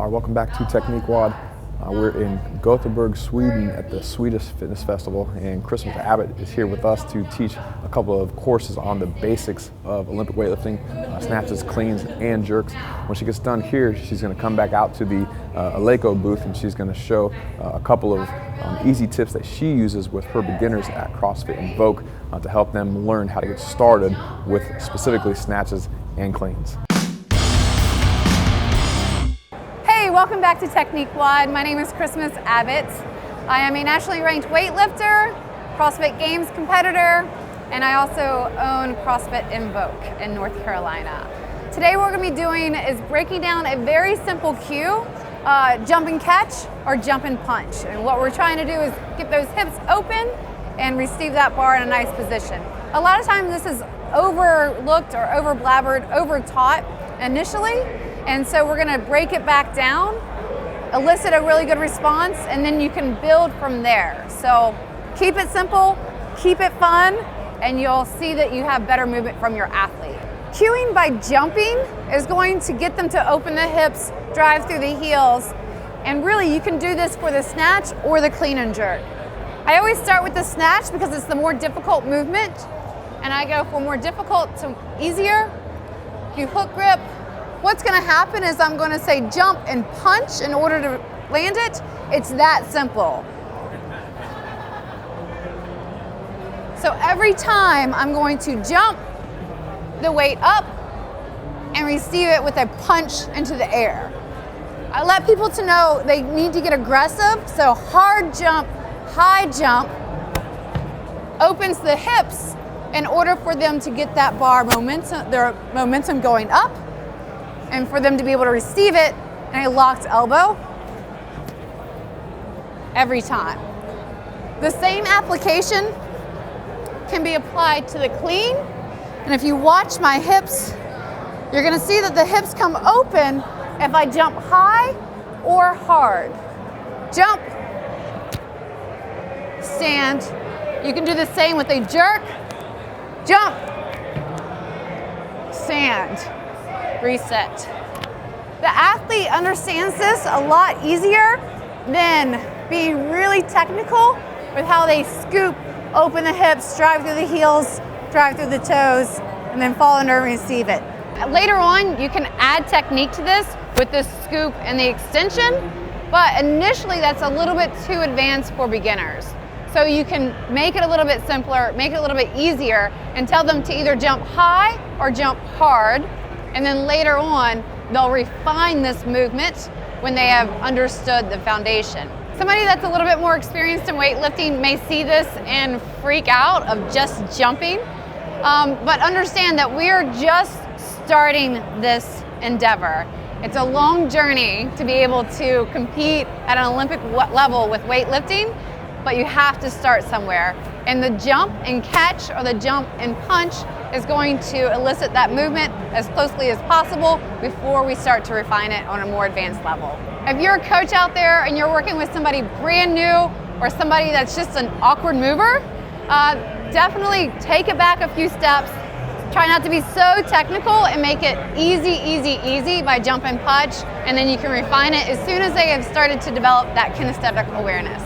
Welcome back to TechniqueWOD. We're in Gothenburg, Sweden at the Swedish Fitness Festival, and Christmas Abbott is here with us to teach a couple of courses on the basics of Olympic weightlifting, snatches, cleans, and jerks. When she gets done here, she's going to come back out to the Eleiko booth and she's going to show a couple of easy tips that she uses with her beginners at CrossFit Invoke to help them learn how to get started with specifically snatches and cleans. Hey, welcome back to TechniqueWOD. My name is Christmas Abbott. I am a nationally ranked weightlifter, CrossFit Games competitor, and I also own CrossFit Invoke in North Carolina. Today what we're going to be doing is breaking down a very simple cue, jump and catch or jump and punch. And what we're trying to do is get those hips open and receive that bar in a nice position. A lot of times this is overlooked or over-blabbered, over-taught initially. And so we're going to break it back down, elicit a really good response, and then you can build from there. So keep it simple, keep it fun, and you'll see that you have better movement from your athlete. Cueing by jumping is going to get them to open the hips, drive through the heels, and really you can do this for the snatch or the clean and jerk. I always start with the snatch because it's the more difficult movement, and I go from more difficult to easier. You hook grip. What's going to happen is I'm going to say jump and punch in order to land it. It's that simple. So every time I'm going to jump the weight up and receive it with a punch into the air. I let people to know they need to get aggressive. So hard jump, high jump opens the hips in order for them to get that bar momentum, their momentum going up, and for them to be able to receive it in a locked elbow every time. The same application can be applied to the clean, and if you watch my hips, you're gonna see that the hips come open if I jump high or hard. Jump, stand. You can do the same with a jerk. Jump, stand. Reset. The athlete understands this a lot easier than being really technical with how they scoop, open the hips, drive through the heels, drive through the toes, and then fall under and receive it. Later on, you can add technique to this with the scoop and the extension, but initially that's a little bit too advanced for beginners. So you can make it a little bit simpler, make it a little bit easier, and tell them to either jump high or jump hard. And then later on, they'll refine this movement when they have understood the foundation. Somebody that's a little bit more experienced in weightlifting may see this and freak out of just jumping, but understand that we are just starting this endeavor. It's a long journey to be able to compete at an Olympic level with weightlifting, but you have to start somewhere. And the jump and catch or the jump and punch is going to elicit that movement as closely as possible before we start to refine it on a more advanced level. If you're a coach out there and you're working with somebody brand new or somebody that's just an awkward mover, definitely take it back a few steps. Try not to be so technical and make it easy by jump and punch, and then you can refine it as soon as they have started to develop that kinesthetic awareness.